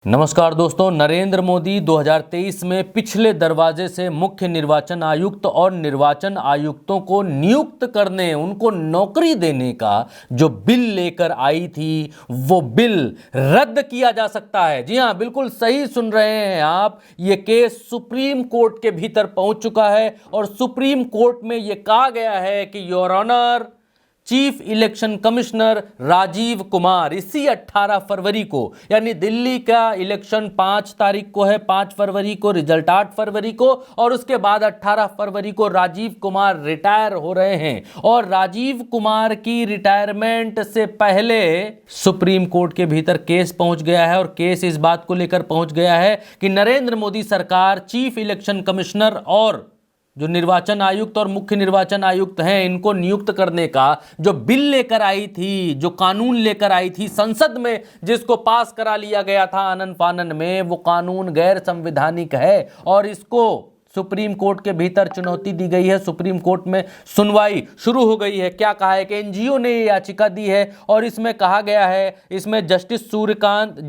नमस्कार दोस्तों, नरेंद्र मोदी 2023 में पिछले दरवाजे से मुख्य निर्वाचन आयुक्त और निर्वाचन आयुक्तों को नियुक्त करने, उनको नौकरी देने का जो बिल लेकर आई थी, वो बिल रद्द किया जा सकता है। जी हां, बिल्कुल सही सुन रहे हैं आप। ये केस सुप्रीम कोर्ट के भीतर पहुंच चुका है और सुप्रीम कोर्ट में ये कहा गया है कि your honour chief election commissioner Rajiv Kumar इसी 18 फरवरी को, यानी दिल्ली का इलेक्शन 5 तारीख को है, 5 फरवरी को रिजल्ट, 8 फरवरी को, और उसके बाद 18 फरवरी को राजीव कुमार रिटायर हो रहे हैं। और राजीव कुमार की रिटायरमेंट से पहले सुप्रीम कोर्ट के भीतर केस पहुंच गया है और केस इस बात को लेकर पहुंच गया है कि नरेंद्र मोदी सरकार चीफ इलेक्शन कमिश्नर और जो निर्वाचन आयुक्त और मुख्य निर्वाचन आयुक्त हैं, इनको नियुक्त करने का जो बिल लेकर आई थी, जो कानून लेकर आई थी संसद में, जिसको पास करा लिया गया था आनन फानन में, वो कानून गैर संवैधानिक है और इसको सुप्रीम कोर्ट के भीतर चुनौती दी गई है। सुप्रीम कोर्ट में सुनवाई शुरू हो गई है। क्या कहा है कि एनजीओ ने ये याचिका दी है और इसमें कहा गया है, इसमें जस्टिस सूर्यकांत,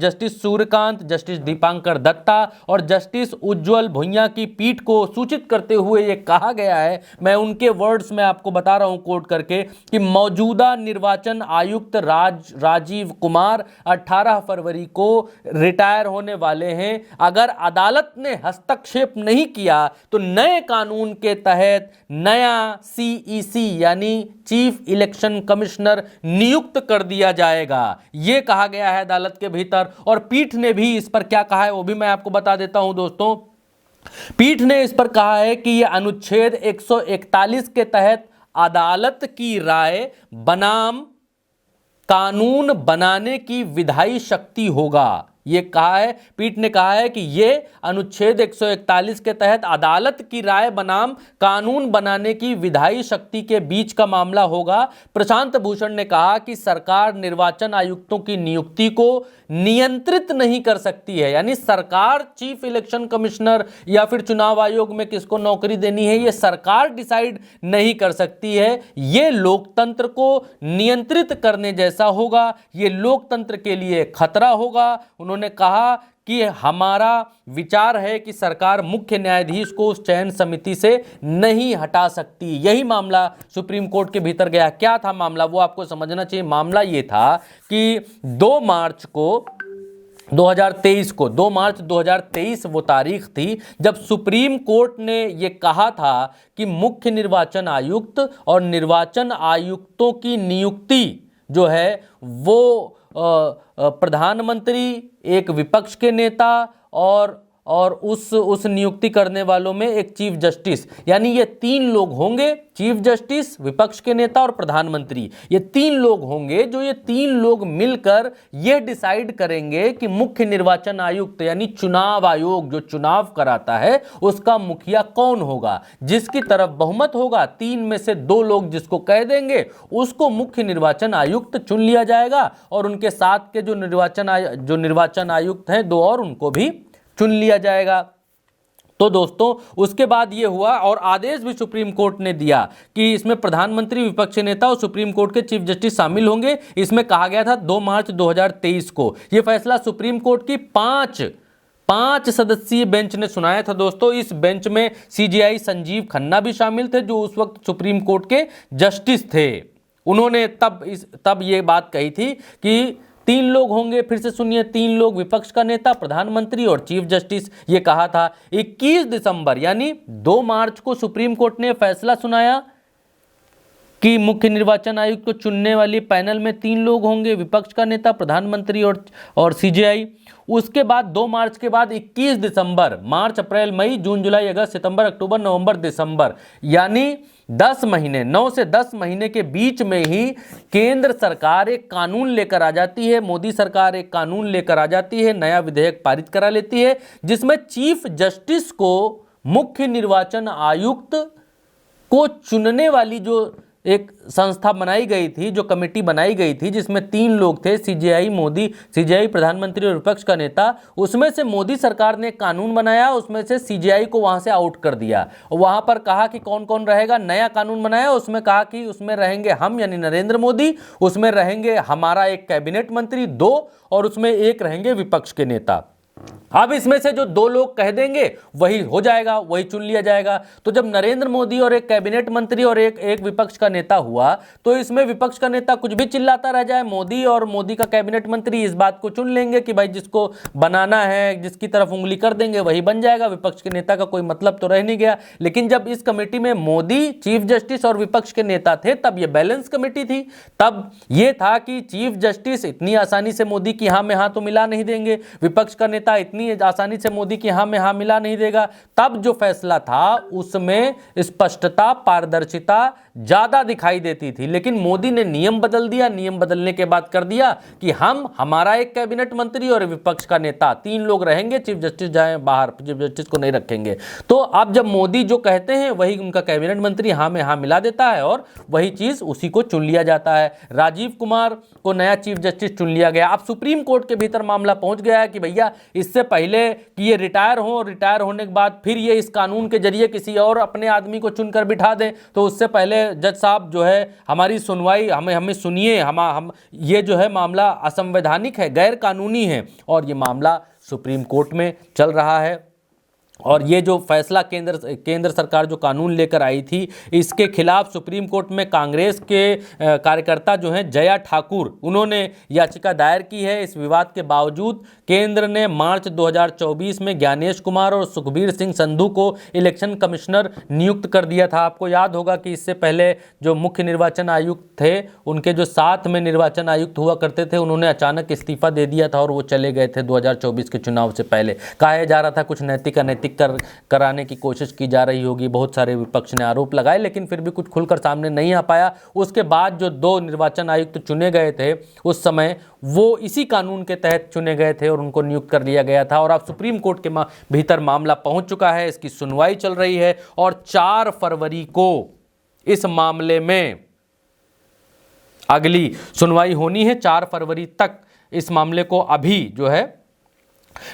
जस्टिस दीपांकर दत्ता और जस्टिस उज्जवल भुइयां की पीठ को सूचित करते हुए ये कहा गया है, मैं उनके वर्ड्स में आपको बता रहा हूं कोट करके, कि मौजूदा निर्वाचन आयुक्त राजीव कुमार 18 फरवरी को रिटायर होने वाले हैं। अगर अदालत ने हस्तक्षेप नहीं किया तो नए कानून के तहत नया सीईसी यानी चीफ इलेक्शन कमिश्नर नियुक्त कर दिया जाएगा, यह कहा गया है अदालत के भीतर। और पीठ ने भी इस पर क्या कहा है वो भी मैं आपको बता देता हूं दोस्तों। पीठ ने इस पर कहा है कि यह अनुच्छेद 141 के तहत अदालत की राय बनाम कानून बनाने की विधायी शक्ति होगा। ये कहा है, पीठ ने कहा है कि यह अनुच्छेद 141 के तहत अदालत की राय बनाम कानून बनाने की विधायी शक्ति के बीच का मामला होगा। प्रशांत भूषण ने कहा कि सरकार निर्वाचन आयुक्तों की नियुक्ति को नियंत्रित नहीं कर सकती है, यानी सरकार चीफ इलेक्शन कमिश्नर या फिर चुनाव आयोग में किसको नौकरी देनी है, यह सरकार डिसाइड नहीं कर सकती है। यह लोकतंत्र को नियंत्रित करने जैसा होगा, यह लोकतंत्र के लिए खतरा होगा। उन्होंने कहा कि हमारा विचार है कि सरकार मुख्य न्यायाधीश को उस चयन समिति से नहीं हटा सकती। यही मामला सुप्रीम कोर्ट के भीतर गया। क्या था मामला, वो आपको समझना चाहिए। मामला ये था कि 2 मार्च 2023 वो तारीख थी जब सुप्रीम कोर्ट ने ये कहा था कि मुख्य निर्वाचन आयुक्त और निर्वाचन आयुक्तों की नियुक्ति जो है वो प्रधानमंत्री, एक विपक्ष के नेता और उस नियुक्ति करने वालों में एक चीफ जस्टिस, यानी ये 3 लोग होंगे, चीफ जस्टिस, विपक्ष के नेता और प्रधानमंत्री। ये 3 लोग होंगे जो ये 3 लोग मिलकर ये डिसाइड करेंगे कि मुख्य निर्वाचन आयुक्त यानी चुनाव आयोग जो चुनाव कराता है उसका मुखिया कौन होगा। जिसकी तरफ बहुमत होगा, 3 में से 2 लोग जिसको कह देंगे उसको मुख्य निर्वाचन आयुक्त चुन लिया जाएगा और उनके साथ के जो निर्वाचन आयुक्त हैं 2 और, उनको भी चुन लिया जाएगा। तो दोस्तों उसके बाद ये हुआ और आदेश भी सुप्रीम कोर्ट ने दिया कि इसमें प्रधानमंत्री, विपक्ष नेता और सुप्रीम कोर्ट के चीफ जस्टिस शामिल होंगे। इसमें कहा गया था 2 मार्च 2023 को। यह फैसला सुप्रीम कोर्ट की 5 सदस्यीय बेंच ने सुनाया था दोस्तों। इस बेंच में सीजेआई संजीव खन्ना भी शामिल थे जो उस वक्त सुप्रीम कोर्ट के जस्टिस थे। उन्होंने तब ये बात कही थी कि 3 लोग होंगे, फिर से सुनिए, 3 लोग, विपक्ष का नेता, प्रधानमंत्री और चीफ जस्टिस। ये कहा था 21 दिसंबर यानी 2 मार्च को सुप्रीम कोर्ट ने फैसला सुनाया कि मुख्य निर्वाचन आयुक्त को चुनने वाली पैनल में 3 लोग होंगे, विपक्ष का नेता, प्रधानमंत्री और सीजेआई। उसके बाद 2 मार्च के बाद 21 दिसंबर, मार्च, अप्रैल, मई, जून, जुलाई, अगस्त, सितंबर, अक्टूबर, नवंबर, दिसंबर, यानी 10 महीने, 9 से 10 महीने के बीच में ही केंद्र सरकार एक कानून लेकर आ जाती है, मोदी सरकार एक कानून लेकर आ जाती है, नया विधेयक पारित करा लेती है, जिसमें चीफ जस्टिस को मुख्य निर्वाचन आयुक्त को चुनने वाली जो एक संस्था बनाई गई थी, जो कमेटी बनाई गई थी, जिसमें 3 लोग थे, सीजेआई, प्रधानमंत्री और विपक्ष का नेता। उसमें से मोदी सरकार ने कानून बनाया, उसमें से सीजेआई को वहां से आउट कर दिया। वहां पर कहा कि कौन कौन रहेगा, नया कानून बनाया, उसमें कहा कि उसमें रहेंगे हम यानी नरेंद्र मोदी, उसमें रहेंगे हमारा एक कैबिनेट मंत्री 2 और उसमें 1 रहेंगे विपक्ष के नेता। अब इसमें से जो 2 लोग कह देंगे वही हो जाएगा, वही चुन लिया जाएगा। तो जब नरेंद्र मोदी और एक कैबिनेट मंत्री और एक विपक्ष का नेता हुआ, तो इसमें विपक्ष का नेता कुछ भी चिल्लाता रह जाए, मोदी और मोदी का कैबिनेट मंत्री इस बात को चुन लेंगे कि भाई जिसको बनाना है, जिसकी तरफ उंगली कर देंगे वही बन जाएगा, विपक्ष के नेता का कोई मतलब तो रह नहीं गया। लेकिन जब इस कमेटी में मोदी चीफ जस्टिस और विपक्ष के नेता थे, तब यह बैलेंस कमेटी थी। तब यह था कि चीफ जस्टिस इतनी आसानी से मोदी की हां में हां तो मिला नहीं देंगे, विपक्ष का नेता इतनी आसानी से मोदी की हां में हां मिला नहीं देगा। तब जो फैसला था उसमें स्पष्टता, पारदर्शिता ज्यादा दिखाई देती थी। लेकिन मोदी ने नियम बदल दिया, नियम बदलने के बाद कर दिया कि हमारा एक कैबिनेट मंत्री और विपक्ष का नेता, 3 लोग रहेंगे, चीफ जस्टिस जाए बाहर, चीफ जस्टिस को नहीं रखेंगे। तो अब जब मोदी जो कहते हैं वही उनका कैबिनेट मंत्री हां में हां मिला देता है और वही चीज उसी को चुन लिया जाता है। राजीव कुमार को नया चीफ जस्टिस चुन लिया गया। अब सुप्रीम कोर्ट के भीतर मामला पहुंच गया है कि भैया इससे पहले कि ये रिटायर हो, रिटायर होने के बाद फिर ये इस कानून के जरिए किसी और अपने आदमी को चुनकर बिठा दें, तो उससे पहले जज साहब जो है हमारी सुनवाई हमें सुनिए, हम ये जो है मामला असंवैधानिक है, गैर कानूनी है। और ये मामला सुप्रीम कोर्ट में चल रहा है। और ये जो फैसला केंद्र सरकार जो कानून लेकर आई थी, इसके खिलाफ सुप्रीम कोर्ट में कांग्रेस के कार्यकर्ता जो हैं जया ठाकुर, उन्होंने याचिका दायर की है। इस विवाद के बावजूद केंद्र ने मार्च 2024 में ज्ञानेश कुमार और सुखबीर सिंह संधू को इलेक्शन कमिश्नर नियुक्त कर दिया था। आपको याद होगा कि इससे पहले जो मुख्य निर्वाचन आयुक्त थे, उनके जो साथ में निर्वाचन आयुक्त हुआ करते थे, उन्होंने अचानक इस्तीफा दे दिया था और वो चले गए थे 2024 के चुनाव से पहले। कहा जा रहा था कुछ नैतिक अनैतिक कराने की कोशिश की जा रही होगी, बहुत सारे विपक्ष ने आरोप लगाए, लेकिन फिर भी कुछ खुलकर सामने नहीं आ पाया। उसके बाद जो 2 निर्वाचन आयुक्त चुने गए थे, उस समय वो इसी कानून के तहत चुने गए थे और उनको नियुक्त कर लिया गया था। और अब सुप्रीम कोर्ट के भीतर मामला पहुंच चुका है, इसकी सुनवाई चल रही है और 4 फरवरी को इस मामले में अगली सुनवाई होनी है। 4 फरवरी तक इस मामले को अभी जो है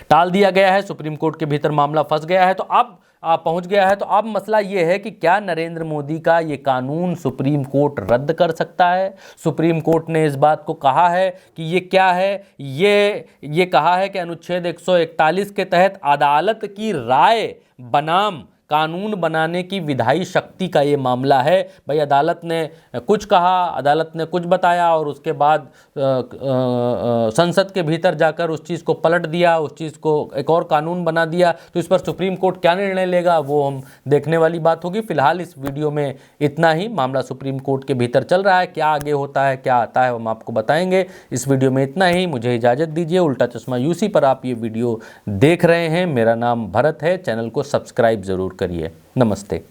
टाल दिया गया है। सुप्रीम कोर्ट के भीतर मामला फंस गया है, तो अब पहुंच गया है। तो अब मसला यह है कि क्या नरेंद्र मोदी का ये कानून सुप्रीम कोर्ट रद्द कर सकता है। सुप्रीम कोर्ट ने इस बात को कहा है कि ये क्या है, ये कहा है कि अनुच्छेद 141 के तहत अदालत की राय बनाम कानून बनाने की विधायी शक्ति का ये मामला है। भाई अदालत ने कुछ कहा, अदालत ने कुछ बताया और उसके बाद संसद के भीतर जाकर उस चीज़ को पलट दिया, उस चीज़ को एक और कानून बना दिया। तो इस पर सुप्रीम कोर्ट क्या निर्णय लेगा वो हम देखने वाली बात होगी। फिलहाल इस वीडियो में इतना ही। मामला सुप्रीम कोर्ट के भीतर चल रहा है, क्या आगे होता है, क्या आता है, हम आपको बताएंगे। इस वीडियो में इतना ही, मुझे इजाज़त दीजिए। उल्टा चश्मा यूसी पर आप ये वीडियो देख रहे हैं। मेरा नाम भरत है। चैनल को सब्सक्राइब जरूर करिए। नमस्ते।